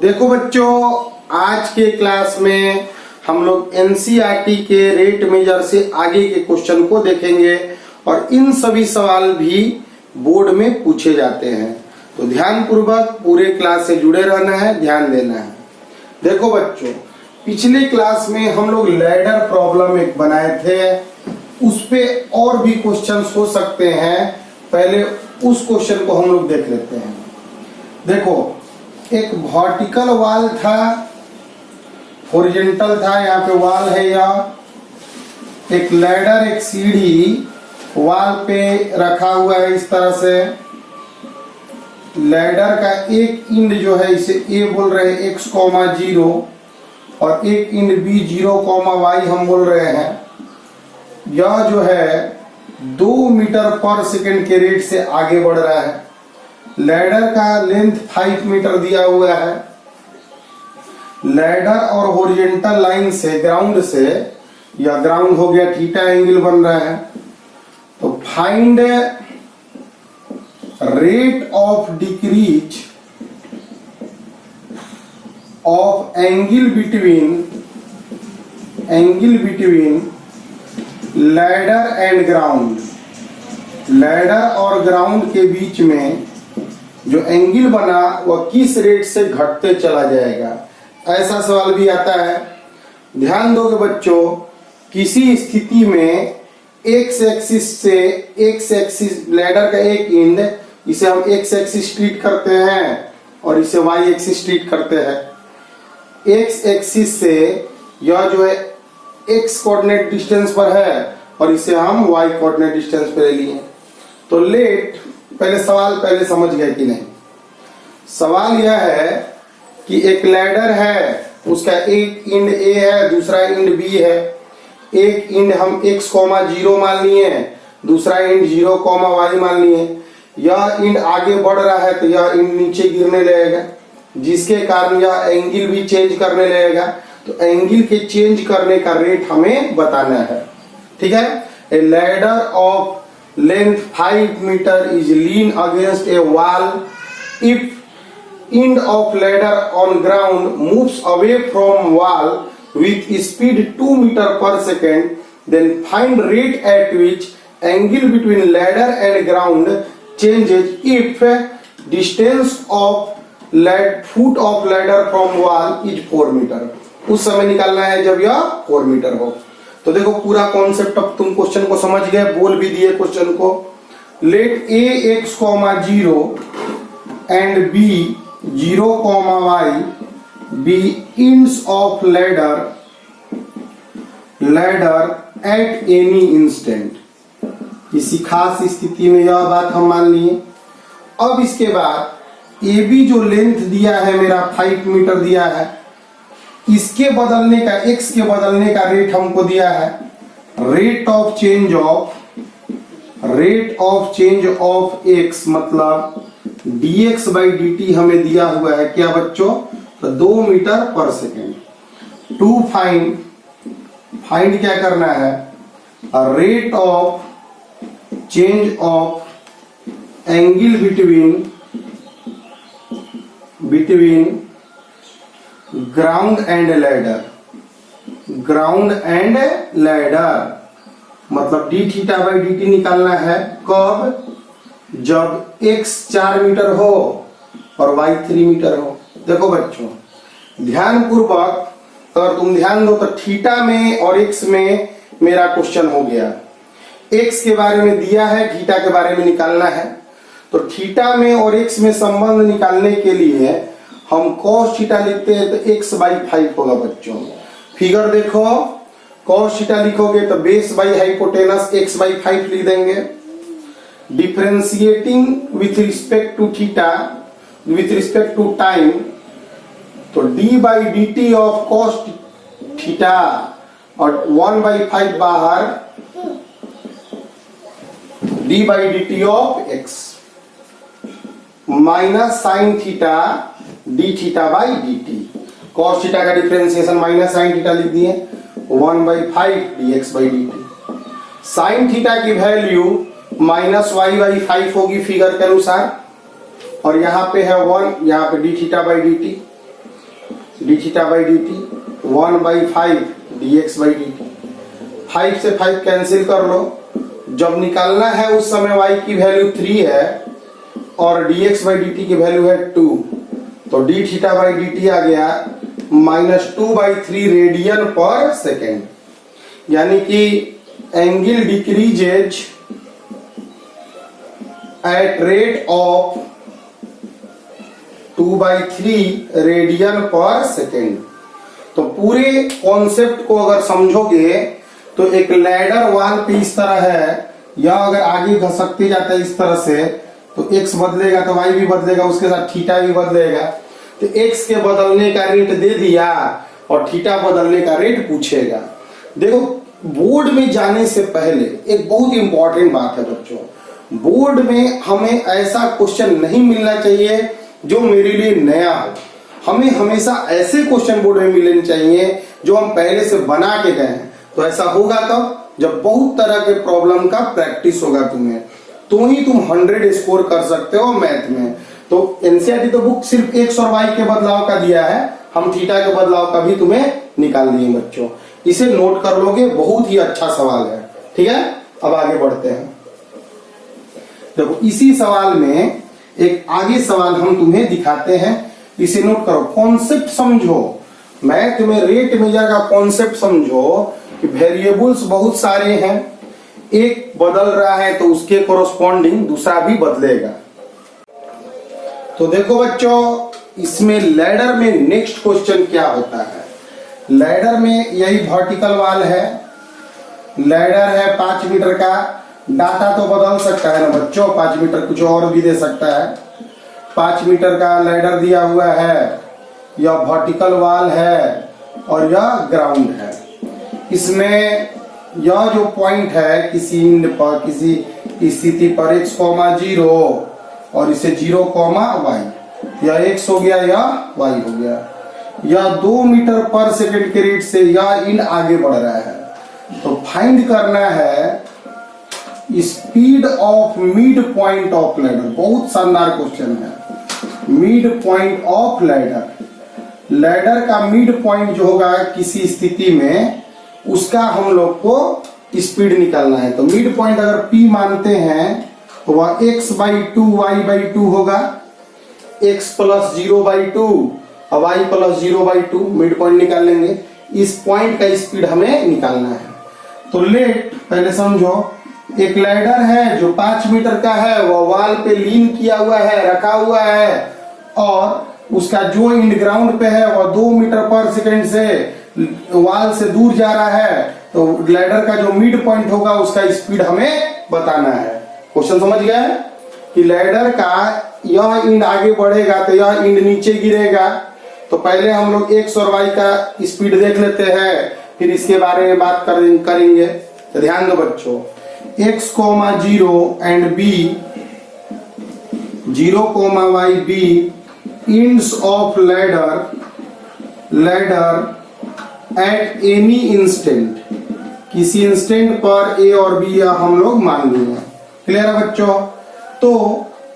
देखो बच्चों, आज के क्लास में हम लोग एनसीईआरटी के रेट मेजर से आगे के क्वेश्चन को देखेंगे और इन सभी सवाल भी बोर्ड में पूछे जाते हैं। तो ध्यान पूर्वक पूरे क्लास से जुड़े रहना है, ध्यान देना है। देखो बच्चों, पिछले क्लास में हम लोग लैडर प्रॉब्लम एक बनाए थे, उस पे और भी क्वेश्चंस हो सकते हैं। पहले उस क्वेश्चन को हम लोग देख लेते हैं। देखो, एक वर्टिकल वॉल था, हॉरिजॉन्टल था, यहाँ पे वॉल है, या एक लैडर, एक सीढ़ी वॉल पे रखा हुआ है इस तरह से। लैडर का एक इंड जो है इसे ए बोल रहे हैं x, 0 और एक इंड b 0, y हम बोल रहे हैं। यह जो है 2 मीटर पर सेकेंड के रेट से आगे बढ़ रहा है। लैडर का लेंथ 5 मीटर दिया हुआ है। लैडर और हॉरिजॉन्टल लाइन से, ग्राउंड से, या ग्राउंड हो गया थीटा एंगल बन रहा है। तो find rate of decrease of angle between ladder and ground. Ladder और ग्राउंड के बीच में जो एंगल बना वह किस रेट से घटते चला जाएगा, ऐसा सवाल भी आता है। ध्यान दोगे बच्चों, किसी स्थिति में एक्स एक्सिस लैडर का एक एंड, इसे हम एक्स एक्सिस ट्रीट करते हैं और इसे वाई एक्सिस ट्रीट करते हैं। एक्स एक्सिस से यह जो है एक्स कोऑर्डिनेट डिस्टेंस पर है और इसे हम वाई कोऑर्डिनेट डिस्टेंस पर ले लिए। तो लेट, पहले सवाल पहले समझ गए कि नहीं? सवाल यह है कि एक लैडर है, उसका एक इंड ए है, दूसरा इंड बी है। एक इंड हम x, 0 मान लिए, दूसरा इंड 0, y मान लिए। यह इंड आगे बढ़ रहा है तो यह इंड नीचे गिरने लगेगा, जिसके कारण यह एंगल भी चेंज करने लगेगा। तो एंगल के चेंज करने का रेट हमें बताना है, ठीक है। ए ladder of length 5 meter is lean against a wall. If end of ladder on ground moves away from wall with speed 2 meter per second, then find rate at which angle between ladder and ground changes if distance of foot of ladder from wall is 4 meter. उस समय निकालना है जब यह 4 metre हो। तो देखो, पूरा कॉन्सेप्ट अब तुम क्वेश्चन को समझ गए, बोल भी दिए क्वेश्चन को। Let a x, 0 and b 0, y be ends of ladder at any instant. किसी खास स्थिति में यह बात हम मान लिए। अब इसके बाद ए बी जो लेंथ दिया है मेरा 5 मीटर दिया है, इसके बदलने का, x के बदलने का रेट हमको दिया है। Rate of change of x मतलब dx by dt हमें दिया हुआ है क्या बच्चों? तो 2 मीटर पर सेकेंड। टू फाइंड क्या करना है? Rate of change of angle between ground and ladder मतलब d theta by d t निकालना है। कब? जब x 4 मीटर हो और y 3 मीटर हो। देखो बच्चों, ध्यान पूर्वक अगर तुम ध्यान दो तो थीटा में और x में मेरा क्वेश्चन हो गया। x के बारे में दिया है, थीटा के बारे में निकालना है। तो थीटा में और x में संबंध निकालने के लिए हम cos थीटा लिखते हैं तो x बाई 5 होगा बच्चों। फिगर देखो, cos थीटा लिखोगे तो base by hypotenuse x by 5 लिख देंगे। Differentiating with respect to theta, with respect to time, तो d by d t of cos theta और 1/5 बाहर, d by d t of x minus sine theta d theta by d t. Cos theta का differentiation minus sine theta लिख दिए, 1/5 dx by d t. Sine theta की value -y/5 होगी figure के अनुसार, और यहाँ पे है 1, यहाँ पे D theta by d T. D theta by d T, 1/5 dx by d T. 5 से 5 कैंसिल कर लो। जब निकालना है उस समय y की वैल्यू 3 है और dx बाई डी टी की वैल्यू है 2, तो d theta by d t आ गया -2/3 रेडियन पर सेकेंड, यानी कि angle decreases at rate of 2/3 radian per second. तो पूरे कॉन्सेप्ट को अगर समझोगे तो एक लैडर वॉल पे इस तरह है, या अगर आगे घसकते जाता है इस तरह से तो x बदलेगा तो y भी बदलेगा, उसके साथ थीटा भी बदलेगा। तो x के बदलने का रेट दे दिया और थीटा बदलने का रेट पूछेगा। देखो बोर्ड में जाने से पहले एक बहुत इंपॉर्टेंट बात है बच्चों, बोर्ड में हमें ऐसा क्वेश्चन नहीं मिलना चाहिए जो मेरे लिए नया हो। हमें हमेशा ऐसे क्वेश्चन बोर्ड में मिलने चाहिए जो हम पहले से बना के गए हैं। तो ऐसा होगा तब जब बहुत तरह के प्रॉब्लम का प्रैक्टिस होगा तुम्हें, तो ही तुम 100 स्कोर कर सकते हो मैथ में। तो एनसीईआरटी तो बुक सिर्फ x और y के बदलाव का दिया है, हम थीटा के बदलाव का भी तुम्हें निकाल दिए बच्चों। इसे नोट कर लोगे, बहुत ही अच्छा सवाल है। ठीक है, अब आगे बढ़ते हैं। देखो इसी सवाल में एक आगे सवाल हम तुम्हें दिखाते हैं, इसे नोट करो, कॉन्सेप्ट समझो। मैं तुम्हें रेट मेजर का कॉन्सेप्ट समझो कि वेरिएबल्स बहुत सारे हैं, एक बदल रहा है तो उसके कोरोस्पॉन्डिंग दूसरा भी बदलेगा। तो देखो बच्चों, इसमें लैडर में नेक्स्ट क्वेश्चन क्या होता है। लैडर में यही वर्टिकल वाल है, लैडर है 5 मीटर का। डाटा तो बदल सकता है ना बच्चों, 5 मीटर कुछ और भी दे सकता है। 5 मीटर का लैडर दिया हुआ है, यह वर्टिकल वाल है और यह ग्राउंड है। इसमें यह जो पॉइंट है किसी इंड पर, किसी स्थिति पर x,0 और इसे 0,y, यह x हो गया या y हो गया। यह 2 मीटर पर सेकंड के रेट से यह इंड आगे बढ़ रहा है। तो फाइंड करना है speed of mid point of ladder. बहुत शानदार क्वेश्चन है। Mid point of ladder, ladder का मिड पॉइंट जो होगा किसी स्थिति में, उसका हम लोग को स्पीड निकालना है। तो मिड पॉइंट अगर P मानते हैं तो वह x/2 y/2 होगा, x + 0/2 और y + 0/2 मिड पॉइंट निकाल लेंगे। इस पॉइंट का स्पीड हमें निकालना है। तो लेट पहले समझो, एक लैडर है जो 5 मीटर का है, वह वॉल पे लीन किया हुआ है, रखा हुआ है, और उसका जो इंड ग्राउंड पे है वह 2 मीटर पर सेकंड से वॉल से दूर जा रहा है। तो लैडर का जो मिड पॉइंट होगा उसका स्पीड हमें बताना है। क्वेश्चन समझ गए कि लैडर का यह इंड आगे बढ़ेगा तो यह इंड नीचे गिरेगा। तो पहले हम लोग x और y का स्पीड देख लेते हैं, फिर इसके बारे में बात करेंगे। तो ध्यान दो बच्चों, x,0 and b 0,y b ends of ladder at any instant, किसी इंस्टेंट पर a और b या हम लोग मान लिए। क्लियर है बच्चों? तो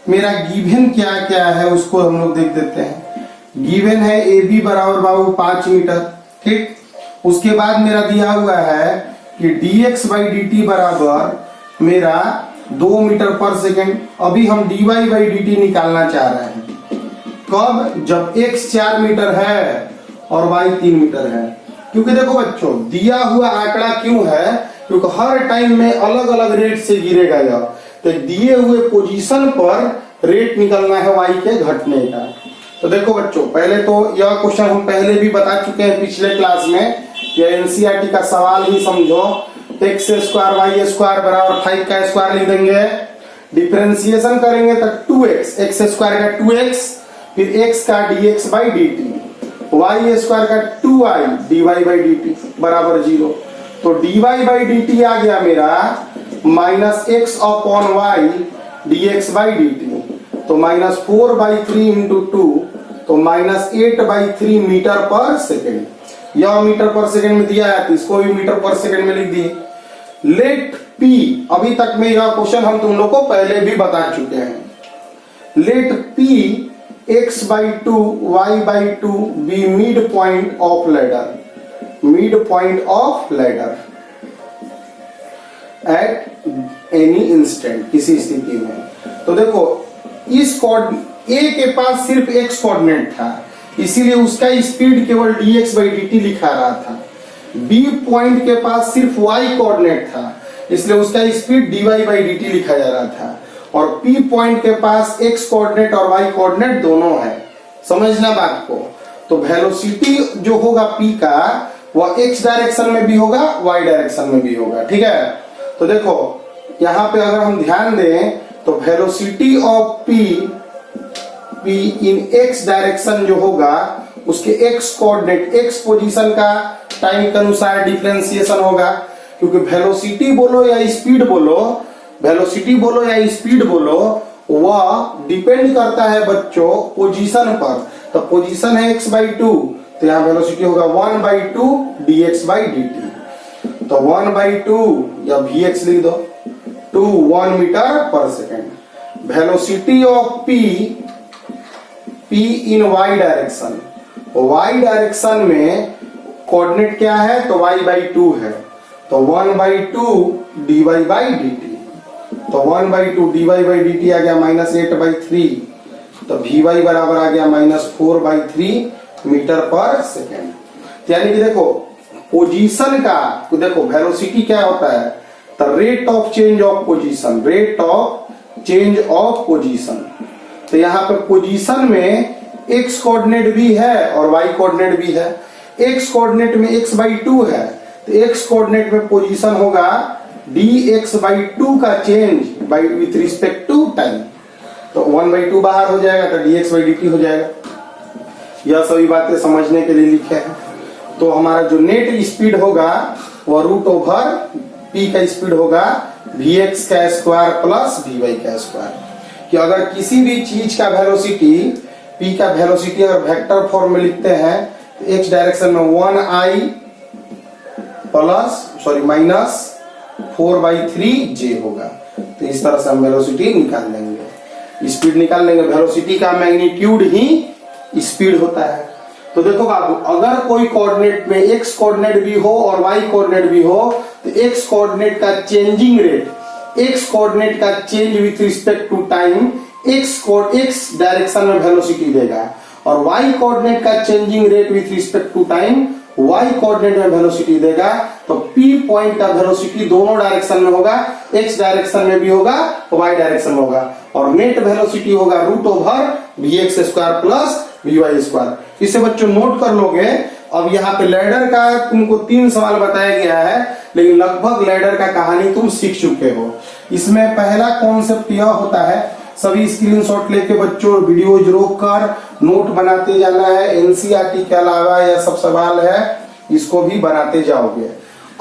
मेरा गिवन क्या क्या है उसको हम लोग देख देते हैं। गिवन है AB बराबर बाबू 5 मीटर, ठीक। उसके बाद मेरा दिया हुआ है कि dx/dt बराबर मेरा 2 मीटर पर सेकेंड। अभी हम dy/dt निकालना चाह रहे हैं। कब? जब x 4 मीटर है और y 3 मीटर है। क्योंकि देखो बच्चों, दिया हुआ आंकड़ा क्यों है, क्योंकि हर टाइम में अलग अलग रेट से गिरेगा यह। तो दिए हुए पोजीशन पर रेट निकलना है y के घटने का। तो देखो बच्चों, पहले तो यह क्वेश्चन हम पहले भी बता चुके हैं पिछले क्लास में। यह एनसीईआरटी का सवाल ही समझो। x² y² बराबर 5 का स्क्वायर लिख देंगे, डिफरेंशिएशन करेंगे तो 2x, x² का 2x, फिर x का dx/dt, y² का 2y dy/dt बराबर 0। तो dy/dt आ गया मेरा -x/y dx/dt, तो -4/3 × 2, तो -8/3 मीटर पर सेकेंड। यह मीटर पर सेकेंड में दिया है तो इसको भी मीटर पर सेकेंड में लिख दिए। लेट P, अभी तक में यह क्वेश्चन हम तुम लोग को पहले भी बता चुके हैं। Let P x by 2 y by 2 be midpoint of ladder, midpoint of ladder at any instant, किसी स्थिति में। तो देखो इस A के पास सिर्फ x कोऑर्डिनेट था, इसीलिए उसका स्पीड केवल dx by dt लिखा रहा था। B पॉइंट के पास सिर्फ y कोऑर्डिनेट था, इसलिए उसका स्पीड dy by dt लिखा जा रहा था। और P पॉइंट के पास x कोऑर्डिनेट और y कोऑर्डिनेट दोनों है, समझना बात को। तो वेलोसिटी जो होगा P का वह x डायरेक्शन में भी होगा, y डायरेक्शन में भी होगा, ठीक है। तो देखो यहाँ पे अगर हम ध्यान दें तो velocity of P in x direction जो होगा उसके x कोऑर्डिनेट, x पोजीशन का टाइम के अनुसार डिफरेंशिएशन होगा, क्योंकि वेलोसिटी बोलो या स्पीड बोलो, वेलोसिटी बोलो या स्पीड बोलो, वह डिपेंड करता है बच्चों पोजीशन पर। तो पोजीशन है x by 2, तो यहाँ वेलोसिटी होगा 1 by 2 dx by dt। तो 1 by 2 या vx लिख दो, 1 मीटर पर second. Velocity of p in y direction, y direction में कोऑर्डिनेट क्या है तो y by 2 है, तो 1 by 2 dy by dt। तो 1 by 2 dy by dt आ गया -8 by 3, तो vy बराबर आ गया -4 by 3 मीटर पर सेकेंड। यानी कि देखो पोजीशन का, तो देखो वेलोसिटी क्या होता है तो rate of change of position, rate of change of position. तो यहाँ पे पोजीशन में x कोऑर्डिनेट भी है और y कोऑर्डिनेट भी है। x कोऑर्डिनेट में x by 2 है, तो x कोऑर्डिनेट में पोजीशन होगा dx by 2 का change by with respect to time. तो 1 by 2 बाहर हो जाएगा तो dx by dt हो जाएगा। यह सभी बातें समझने के लिए लिखे हैं। तो हमारा जो नेट स्पीड होगा वह रूट ओवर p का स्पीड होगा vx का स्क्वायर प्लस vy का स्क्वायर। कि अगर किसी भी चीज का वेलोसिटी p का वेलोसिटी अगर वेक्टर फॉर्म में लिखते हैं तो x डायरेक्शन में 1i माइनस 4/3j होगा। तो इस तरह से हम वेलोसिटी निकाल लेंगे, स्पीड निकाल लेंगे। वेलोसिटी का मैग्नीट्यूड ही स्पीड होता है। तो देखो बाबू, अगर कोई कोऑर्डिनेट में x कोऑर्डिनेट भी हो और y कोऑर्डिनेट भी हो तो x कोऑर्डिनेट का चेंजिंग रेट, x कोऑर्डिनेट का change with respect to time x direction में वेलोसिटी देगा, और y कोऑर्डिनेट का changing rate with respect to time y coordinate में वेलोसिटी देगा। तो p पॉइंट का वेलोसिटी दोनों डायरेक्शन में होगा, x डायरेक्शन में भी होगा y डायरेक्शन में होगा, और नेट वेलोसिटी होगा root over vx square plus vy square. इसे बच्चों नोट कर लोगे। अब यहाँ पे लैडर का तुमको 3 सवाल बताया गया है, लेकिन लगभग लैडर का कहानी तुम सीख चुके हो। इसमें पहला कॉन्सेप्ट यह होता है, सभी स्क्रीनशॉट लेके बच्चों वीडियोज रोक कर नोट बनाते जाना है। एनसीईआरटी के अलावा यह सब सवाल है, इसको भी बनाते जाओगे।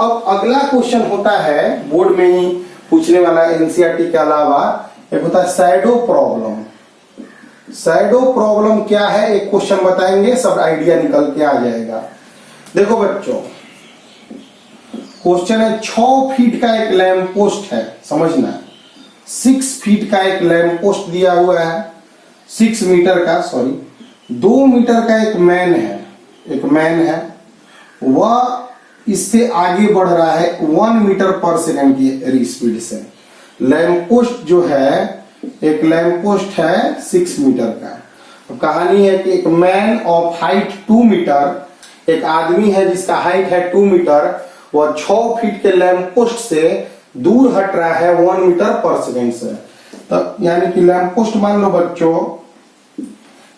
अब अगला क्वेश्चन होता है बोर्ड में ही पूछने वाला एनसीईआरटी के अलावा, एक होता है शैडो प्रॉब्लम। शैडो प्रॉब्लम क्या है एक क्वेश्चन बताएंगे, सब आइडिया निकल के आ जाएगा। देखो बच्चों, क्वेश्चन है 6 फीट का एक लैंप पोस्ट है, समझना 6 फीट का एक लैंप पोस्ट दिया हुआ है, 6 मीटर का, सॉरी 2 मीटर का एक मैन है, वह इससे आगे बढ़ रहा है 1 मीटर पर सेकंड की स्पीड से। लैंप पोस्ट जो है, एक लैंप पोस्ट है 6 मीटर का। तो कहानी है कि एक मैन ऑफ हाइट 2 मीटर, एक आदमी है जिसका हाइट है 2 मीटर, वह 6 फीट के लैंप पोस्ट से दूर हट रहा है 1 मीटर पर सेकेंड से। तो यानी कि लैंप पोस्ट मान लो बच्चों,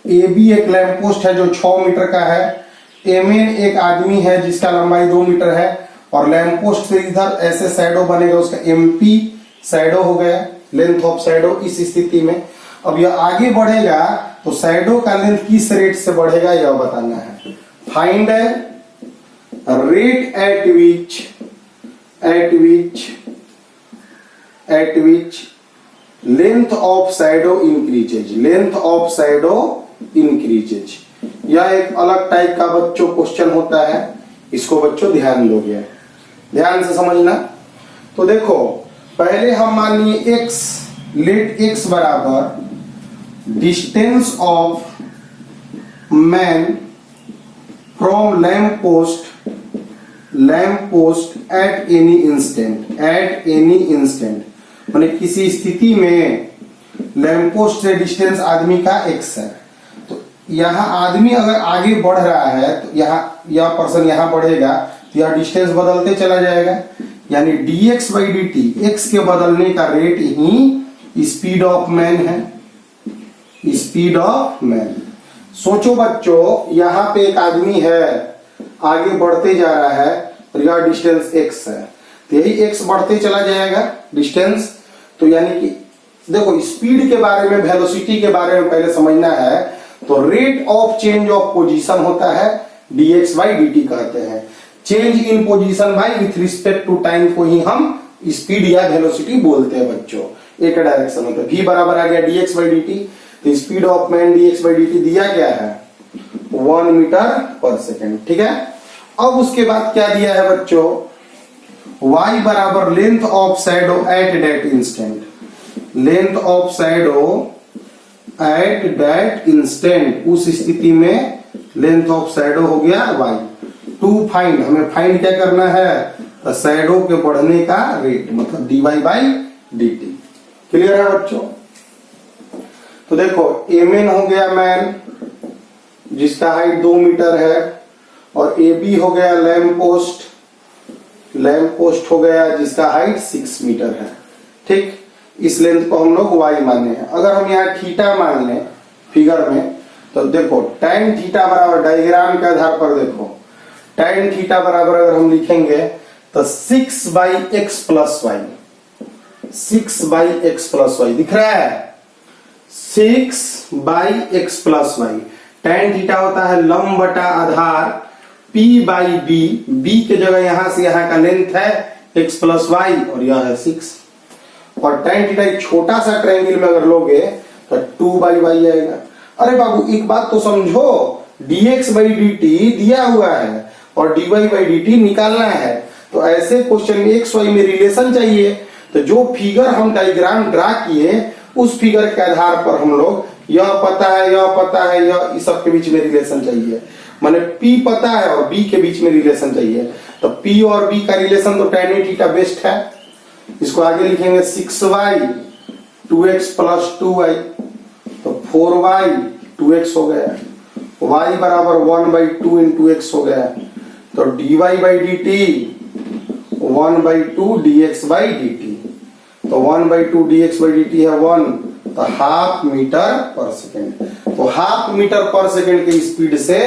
ए बी एक लैंप पोस्ट है जो 6 मीटर का है, एम एन एक आदमी है जिसका लंबाई 2 मीटर है, और लैंप पोस्ट से इधर ऐसे शैडो बनेगा, उसका एम पी शैडो हो गया, लेंथ ऑफ शैडो। इस स्थिति में अब यह आगे बढ़ेगा तो शैडो का लेंथ किस रेट से बढ़ेगा यह बताना है। Find rate at which length of shadow increases। यह एक अलग टाइप का बच्चों क्वेश्चन होता है, इसको बच्चों ध्यान दोगे, ध्यान से समझना। तो देखो पहले हम मान लिए x, लेट x बराबर distance of man from lamp post at any instant माने किसी स्थिति में लैम्प पोस्ट से डिस्टेंस आदमी का x है। तो यहाँ आदमी अगर आगे बढ़ रहा है तो यहाँ यह पर्सन यहाँ बढ़ेगा तो यह डिस्टेंस बदलते चला जाएगा, यानी dx बाई dt x के बदलने का rate he speed of man है, स्पीड ऑफ मैन। सोचो बच्चों, यहाँ पे एक आदमी है आगे बढ़ते जा रहा है और यह डिस्टेंस x है, तो यही x बढ़ते चला जाएगा डिस्टेंस। तो यानी कि देखो स्पीड के बारे में, वेलोसिटी के बारे में पहले समझना है तो rate of change of position होता है dx बाई dt कहते हैं। Change in position by with respect to time को ही हम स्पीड या वेलोसिटी बोलते हैं बच्चों। एक डायरेक्शन में तो v बराबर आ गया dx बाई dt, तो speed of man dx by dt दिया गया है 1 मीटर पर सेकेंड। ठीक है, अब उसके बाद क्या दिया है बच्चों, y बराबर length of shadow at that instant, length of shadow at that instant, उस स्थिति में लेंथ ऑफ शैडो हो गया y। टू फाइंड, हमें फाइंड क्या करना है, शैडो के बढ़ने का रेट मतलब dy बाई dt। क्लियर है बच्चों। तो देखो mn हो गया मैन जिसका हाइट 2 मीटर है, और ab हो गया लैम्प पोस्ट हो गया जिसका हाइट 6 मीटर है। ठीक, इस लेंथ को हम लोग y माने हैं। अगर हम यहाँ थीटा मान लें फिगर में तो देखो tan थीटा बराबर, डायग्राम के आधार पर देखो tan थीटा बराबर अगर हम लिखेंगे तो 6 by x plus y, 6 by x plus y दिख रहा है, 6 by x plus y. tan theta होता है लंब बटा आधार p बाई b के जगह यहां से यहां का लेंथ है x प्लस वाई और यह है 6। और tan थीटा एक छोटा सा ट्रायंगल में अगर लोगे तो 2 बाई वाई आएगा। अरे बाबू एक बात तो समझो, dx बाई dt दिया हुआ है और dy बाई dt निकालना है, तो ऐसे क्वेश्चन में x y में रिलेशन चाहिए। तो जो फिगर हम डायग्राम ड्रा किए उस फिगर के आधार पर हम लोग यह पता है, यह इस सब के बीच में रिलेशन चाहिए, माने p पता है और b के बीच में रिलेशन चाहिए। तो p और b का रिलेशन तो tan थीटा बेस्ट है। इसको आगे लिखेंगे 6y 2x प्लस 2y, तो 4y 2x हो गया, y बराबर 1 बाई 2 इंटू एक्स हो गया, तो dy by dt 1 by 2 dx by dt, तो 1 बाई 2 dx बाई dt है 1, तो हाफ मीटर पर सेकेंड। तो हाफ मीटर पर सेकेंड की स्पीड से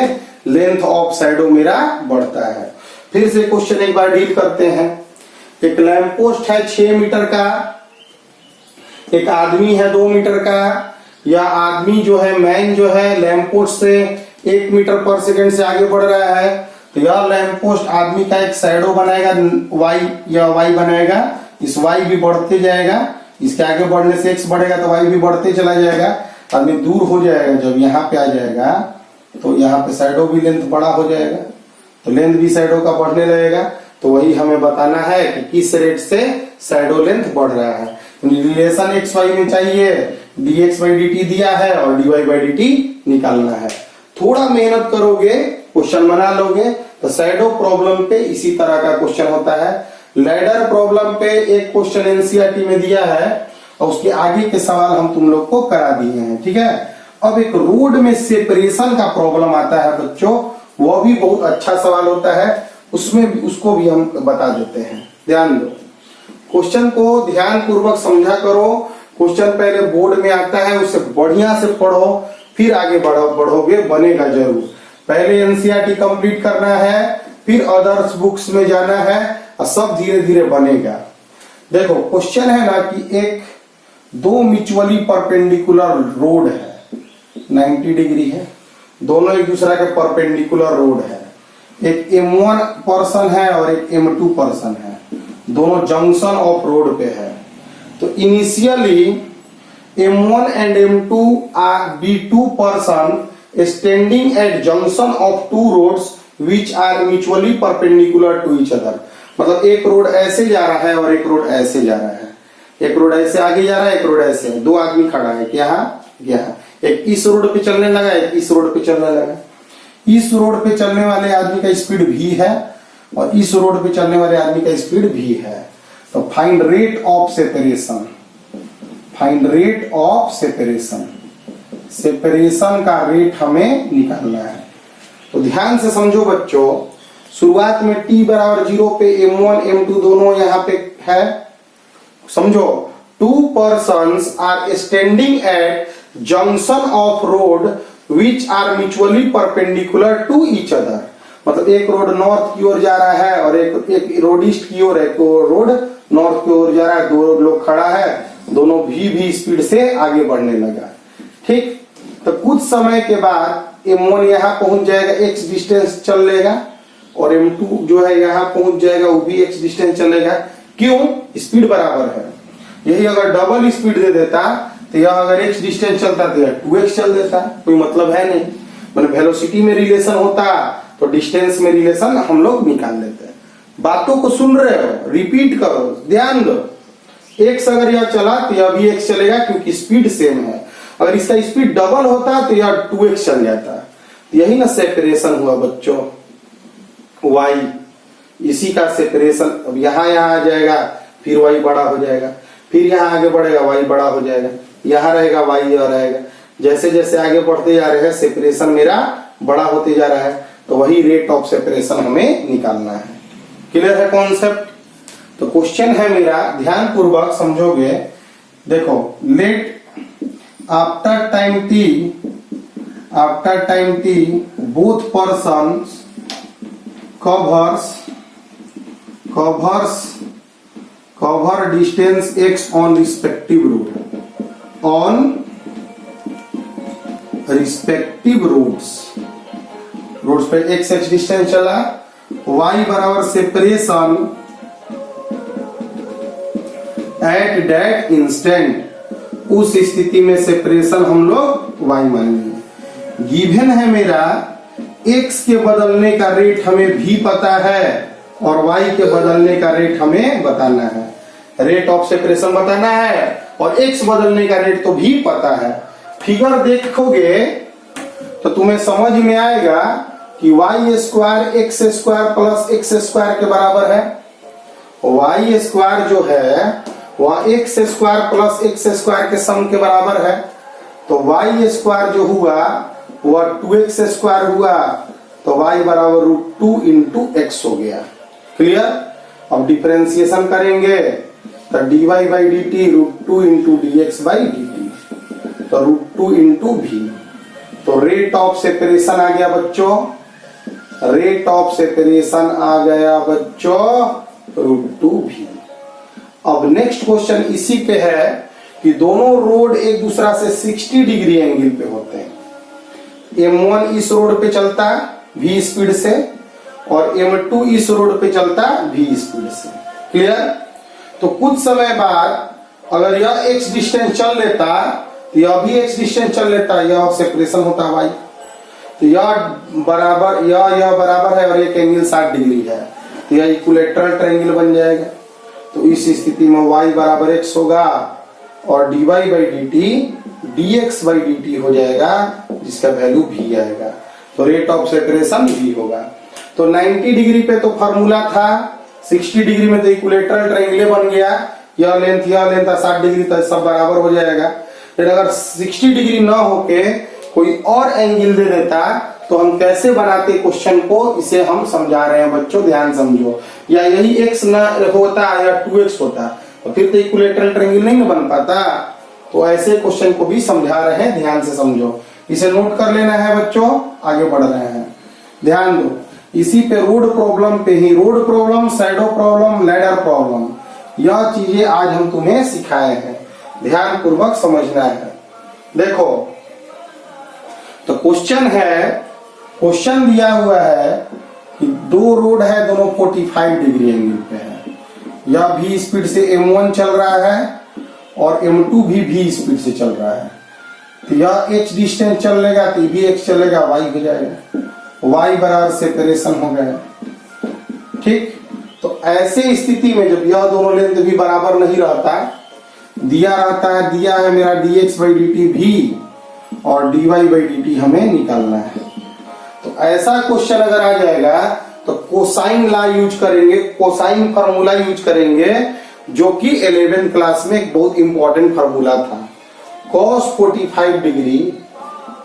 लेंथ ऑफ शैडो मेरा बढ़ता है। फिर से क्वेश्चन एक बार डील करते हैं। एक लैंप पोस्ट है 6 मीटर का, एक आदमी है 2 मीटर का, या आदमी जो है मैन जो है लैंप पोस्ट से 1 मीटर पर सेकेंड से आगे बढ़ रहा है, तो यह लैंप पोस्ट आदमी का एक शैडो बनाएगा y, या y बनाएगा, इस y भी बढ़ते जाएगा, इसके आगे बढ़ने से x बढ़ेगा तो y भी बढ़ते चला जाएगा, आदमी दूर हो जाएगा, जब यहाँ पे आ जाएगा तो यहाँ पे शैडो भी लेंथ बड़ा हो जाएगा, तो लेंथ भी शैडो का बढ़ने लगेगा। तो वही हमें बताना है कि किस रेट से शैडो लेंथ बढ़ रहा है। रिलेशन एक्स वाई में चाहिए, dx बाई dt दिया है और dy बाई dt निकालना है। थोड़ा मेहनत करोगे क्वेश्चन बना लोगे। तो शैडो प्रॉब्लम पे इसी तरह का क्वेश्चन होता है। लैडर प्रॉब्लम पे एक क्वेश्चन एनसीईआरटी में दिया है और उसके आगे के सवाल हम तुम लोग को करा दिए हैं। ठीक है, अब एक रोड में सेपरेशन का प्रॉब्लम आता है बच्चों, वो भी बहुत अच्छा सवाल होता है, उसमें उसको भी हम बता देते हैं। ध्यान दो, क्वेश्चन को ध्यान पूर्वक समझा करो। क्वेश्चन पहले बोर्ड में आता है, उसे बढ़िया से पढ़ो, फिर आगे बढ़ोगे, बनेगा जरूर। पहले एनसीईआरटी कंप्लीट करना है, फिर अदर्स बुक्स में जाना है, और सब धीरे धीरे बनेगा। देखो क्वेश्चन है ना कि एक दो म्यूचुअली परपेंडिकुलर रोड है, 90 डिग्री है, दोनों एक दूसरा के परपेंडिकुलर रोड है। एक M1 पर्सन है और एक M2 पर्सन है, दोनों जंक्शन ऑफ रोड पे है। तो initially M1 and M2 are be two person standing at junction of two roads which are mutually perpendicular to each other. मतलब एक रोड ऐसे जा रहा है और एक रोड ऐसे जा रहा है, एक रोड ऐसे आगे जा रहा है, एक रोड ऐसे, दो आदमी खड़ा है, क्या यहाँ एक इस रोड पे चलने लगा, एक इस रोड पे चलने लगा। इस रोड पे चलने वाले आदमी का स्पीड v है और इस रोड पे चलने वाले आदमी का स्पीड v है। तो find rate of separation, find rate of separation, separation का रेट हमें निकालना है। तो ध्यान से समझो बच्चों, शुरुआत में t बराबर 0 पे m1 m2 दोनों यहाँ पे है। समझो, two persons are standing at junction of road which are mutually perpendicular to each other. मतलब एक रोड नॉर्थ की ओर जा रहा है और एक रोड ईस्ट की ओर है, तो रोड नॉर्थ की ओर जा रहा है, दो लोग खड़ा है, दोनों भी स्पीड से आगे बढ़ने लगा। ठीक, तो कुछ समय के बाद m1 यहाँ पहुंच जाएगा, x डिस्टेंस चल लेगा, और m2 जो है यहाँ पहुंच जाएगा, वो भी x डिस्टेंस चलेगा। क्यों? स्पीड बराबर है। यही अगर डबल स्पीड दे देता तो यह अगर x डिस्टेंस चलता तो यह 2x चल देता, कोई मतलब है नहीं। मतलब वेलोसिटी में रिलेशन होता तो डिस्टेंस में रिलेशन हम लोग निकाल लेते हैं। बातों को सुन रहे हो, रिपीट करो, ध्यान दो। x अगर यह चला तो यह भी x चलेगा क्योंकि स्पीड सेम है। अगर इसका स्पीड डबल होता तो यह 2x चल जाता। यही ना सेपरेशन हुआ बच्चों, y, इसी का सेपरेशन। अब यहाँ आ जाएगा, फिर y बड़ा हो जाएगा, फिर यहाँ आगे बढ़ेगा y बड़ा हो जाएगा, यहाँ रहेगा y यहाँ रहेगा। जैसे जैसे आगे बढ़ते जा रहे हैं सेपरेशन मेरा बड़ा होते जा रहा है, तो वही रेट ऑफ सेपरेशन हमें निकालना है। क्लियर है कॉन्सेप्ट? तो क्वेश्चन है मेरा, ध्यान पूर्वक समझोगे। देखो, let after time t both persons cover distance x on respective roads पे x डिस्टेंस चला, y बराबर सेपरेशन एट दैट इंस्टेंट, उस स्थिति में सेपरेशन हम लोग y मानेंगे। गिवन है मेरा x के बदलने का रेट हमें भी पता है और y के बदलने का रेट हमें बताना है। रेट ऑफ सेपरेशन बताना है और x बदलने का रेट तो भी पता है। फिगर देखोगे तो तुम्हें समझ में आएगा कि y square x square plus x square के बराबर है। y स्क्वायर जो है वह x square plus x square के सम के बराबर है। तो y स्क्वायर जो हुआ वह 2x स्क्वायर हुआ, तो y बराबर √2 इंटू एक्स हो गया। क्लियर? अब डिफरेंशिएशन करेंगे तो dy by d T √2 into dx by d T, तो √2 इंटू v। तो रेट ऑफ सेपरेशन आ गया बच्चों, रेट ऑफ सेपरेशन आ गया बच्चों √2v। अब नेक्स्ट क्वेश्चन इसी पे है कि दोनों रोड एक दूसरा से 60 डिग्री एंगल पे होते हैं। m1 इस रोड पे चलता v स्पीड से और m2 इस रोड पे चलता v स्पीड से। क्लियर? तो कुछ समय बाद अगर यह x डिस्टेंस चल लेता तो यह भी x डिस्टेंस चल लेता, यह सेपरेशन होता y। तो यह बराबर है और एक एंगल 60 डिग्री है, तो यह इक्विलेटरल ट्रायंगल बन जाएगा। तो इस स्थिति में y बराबर x होगा और dy by d T dx by d T हो जाएगा, जिसका वैल्यू v आएगा। तो रेट ऑफ सेपरेशन v होगा। तो 90 डिग्री पे तो फॉर्मूला था, 60 डिग्री में तो इक्विलेटरल ट्रायंगल बन गया, यह लेंथ 60 डिग्री तक सब बराबर हो जाएगा। लेकिन अगर 60 डिग्री ना होके कोई और एंगल दे देता तो हम कैसे बनाते क्वेश्चन को, इसे हम समझा रहे हैं बच्चों, ध्यान समझो। या यही x ना होता या 2x होता तो फिर तो इक्विलेटरल ट्रायंगल नहीं बन पाता। तो ऐसे क्वेश्चन को भी समझा रहे हैं, ध्यान से समझो। इसे नोट कर लेना है बच्चों, आगे बढ़ रहे हैं, ध्यान दो। इसी पे रोड प्रॉब्लम पे ही, road problem, shadow problem, ladder problem, यह चीजें आज हम तुम्हें सिखाए हैं, ध्यान पूर्वक समझना है। देखो, तो क्वेश्चन है, क्वेश्चन दिया हुआ है कि दो रोड है, दोनों 45 डिग्री एंगल पे है। यह v स्पीड से m1 चल रहा है और m2 भी v स्पीड से चल रहा है। तो यह h डिस्टेंस चलेगा तो भी x चलेगा, y हो जाएगा, y बराबर सेपरेशन हो गया। ठीक, तो ऐसे स्थिति में जब यह दोनों लेंथ भी बराबर नहीं रहता, दिया रहता है, दिया है मेरा dx बाई डी टी भी और dy बाई dt हमें निकालना है। तो ऐसा क्वेश्चन अगर आ जाएगा तो कोसाइन लॉ यूज करेंगे, कोसाइन फार्मूला यूज करेंगे, जो कि 11th क्लास में एक बहुत इंपॉर्टेंट फार्मूला था। cos 45 डिग्री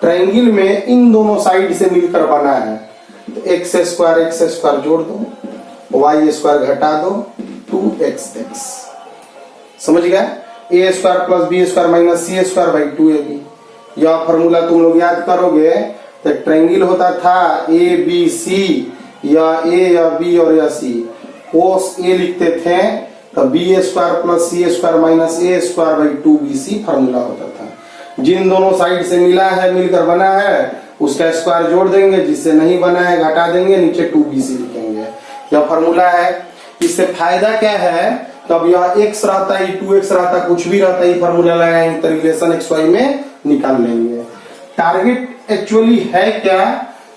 ट्रायंगल में इन दोनों साइड से मिलकर बना है, तो x स्क्वायर जोड़ दो, y स्क्वायर घटा दो, 2xx। समझ गया? a square plus b square minus c square by 2ab। यह फार्मूला तुम लोग याद करोगे तो ट्रायंगल होता था ए बी सी, या ए या बी और या सी। कोस ए लिखते थे तो b square plus c square minus a square by 2bc formula होता था। जिन दोनों साइड से मिला है, मिलकर बना है, उसका स्क्वायर जोड़ देंगे, जिससे नहीं बना है घटा देंगे, नीचे 2bc लिखेंगे। यह फार्मूला है। इससे फायदा क्या है? तब यह x रहता है, 2x रहता, कुछ भी रहता है, फार्मूला लगाएंगे तो रिलेशन xy में निकाल लेंगे। टारगेट एक्चुअली है क्या?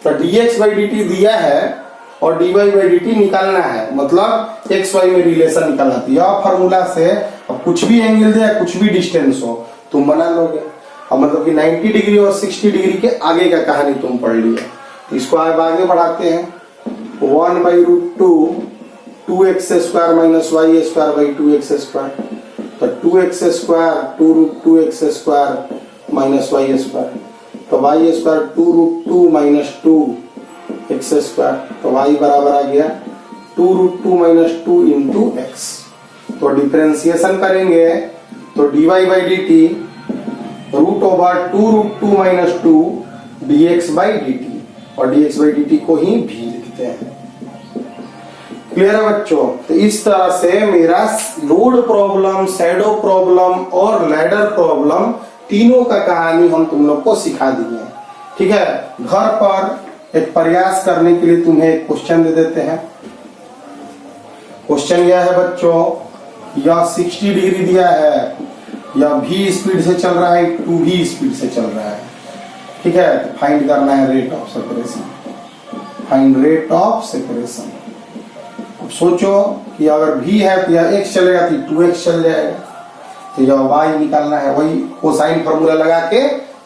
तो dx बाई dt दिया है और dy बाई dt निकालना है, मतलब xy में रिलेशन निकालना है। यह फार्मूला से अब कुछ भी एंगल दे, कुछ भी डिस्टेंस हो, तुम बना लोगे। अब मतलब कि 90 डिग्री और 60 डिग्री के आगे का कहानी तुम पढ़ लिया। तो इसको अब आगे बढ़ाते हैं। 1 by root 2x square minus y square by 2x square, तो 2x square 2 root 2x square minus y square, तो y square 2 root 2 minus 2x square, तो y बराबर आ गया 2 रूट 2 माइनस 2 इंटू x। तो डिफरेंशिएशन करेंगे तो dy by dt root over 2 root 2 minus 2 dx by dt, और dx बाई dt को ही भी लिखते हैं। क्लियर है बच्चों? तो इस तरह से मेरा लोड प्रॉब्लम, शैडो प्रॉब्लम और लैडर प्रॉब्लम तीनों का कहानी हम तुम लोग को सिखा दिए। ठीक है, घर पर एक प्रयास करने के लिए तुम्हें एक क्वेश्चन दे देते हैं। क्वेश्चन यह है बच्चों, यह 60 डिग्री दिया है, या v स्पीड से चल रहा है, 2v स्पीड से चल रहा है। ठीक है, तो फाइंड करना है rate of separation. Find rate of separation. अब सोचो कि अगर v है तो यह x चलेगा तो 2x चल जाएगा, तो यह y निकालना है। वही कोसाइन फार्मूला लगा के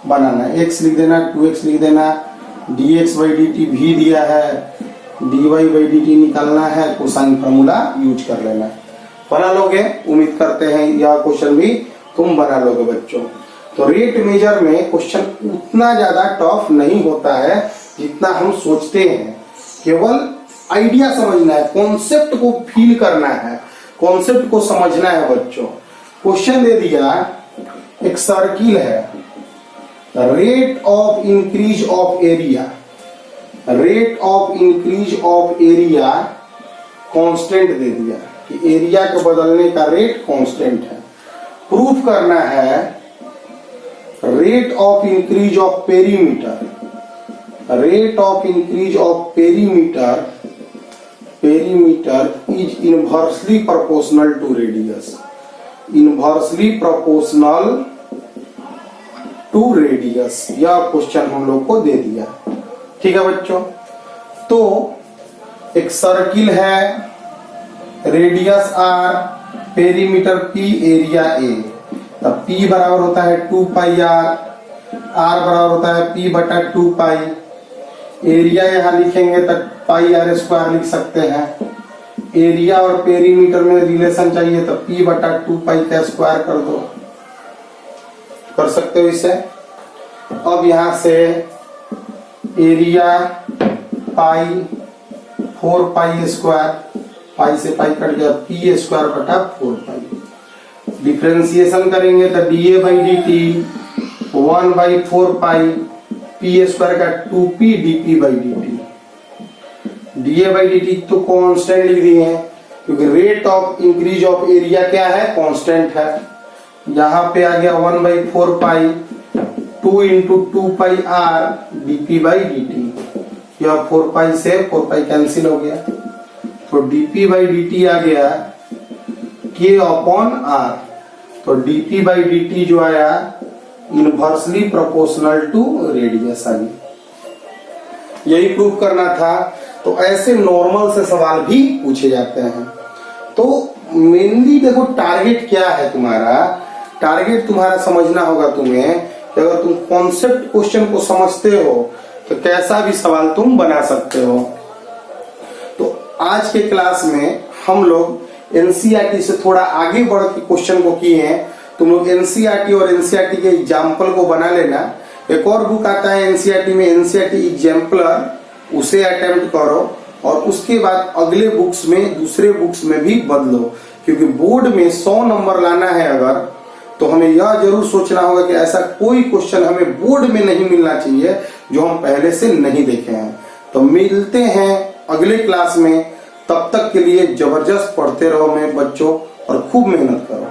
बनाना है। x लिख देना, 2x लिख देना, dx बाई dt v दिया है, dy बाई dt निकालना है, कोसाइन फार्मूला यूज कर लेना है। बना लोगे? उम्मीद करते हैं यह क्वेश्चन भी तुम बना लोगे बच्चों। तो रेट मेजर में क्वेश्चन उतना ज्यादा टफ नहीं होता है जितना हम सोचते हैं। केवल आइडिया समझना है, कॉन्सेप्ट को फील करना है, कॉन्सेप्ट को समझना है बच्चों। क्वेश्चन दे दिया, एक सर्किल है, rate of increase of area, rate of increase of area constant दे दिया कि एरिया के बदलने का रेट कांस्टेंट है। प्रूफ करना है rate of increase of perimeter, rate of increase of perimeter, perimeter is inversely proportional to radius, inversely proportional to radius. यह क्वेश्चन हम लोग को दे दिया। ठीक है बच्चों, तो एक सर्किल है, radius r, perimeter p, area a। तब p बराबर होता है 2 पाई r, r बराबर होता है p बटा 2 पाई, एरिया यहाँ लिखेंगे तो पाई r स्क्वायर लिख सकते हैं। एरिया और पेरीमीटर में रिलेशन चाहिए तो p बटा 2 पाई का स्क्वायर कर दो, कर सकते हो इसे। अब यहाँ से एरिया पाई 4 पाई स्क्वायर, पाई से पाई कट गया, पी स्क्वायर बटा 4 पाई। डिफरेंशिएशन करेंगे तो dA by dt 1 by 4 pi, P square का 2p dp by dt। dA by dt तो कांस्टेंट लिख दिए हैं, क्योंकि rate of increase of area क्या है? कांस्टेंट है। यहाँ पे आ गया 1 by 4 pi 2 into 2 pi r dp by dt। यह 4 पाई से 4 पाई कैंसिल हो गया, तो dp बाई dt आ गया k अपॉन r। तो dp बाई dt जो आया इनवर्सली प्रोपोर्शनल टू रेडियस आ गई। यही प्रूफ करना था। तो ऐसे नॉर्मल से सवाल भी पूछे जाते हैं। तो मेनली देखो टारगेट क्या है तुम्हारा, टारगेट तुम्हारा समझना होगा तुम्हें कि अगर तुम कॉन्सेप्ट क्वेश्चन को समझते हो तो कैसा भी सवाल तुम बना सकते हो। तो आज के क्लास में हम लोग एनसीईआरटी से थोड़ा आगे बढ़ के क्वेश्चन को किए हैं। तुम लोग एनसीईआरटी और एनसीईआरटी के एग्जाम्पल को बना लेना। एक और बुक आता है एनसीईआरटी में, एनसीईआरटी एग्जाम्पलर, उसे अटेम्प्ट करो और उसके बाद अगले बुक्स में, दूसरे बुक्स में भी बदलो, क्योंकि बोर्ड में 100 नंबर लाना है अगर, तो हमें यह जरूर सोचना होगा कि ऐसा कोई क्वेश्चन हमें बोर्ड में नहीं मिलना चाहिए जो हम पहले से नहीं देखे हैं। तो मिलते हैं अगले क्लास में, तब तक के लिए जबरदस्त पढ़ते रहो मेरे बच्चों और खूब मेहनत करो।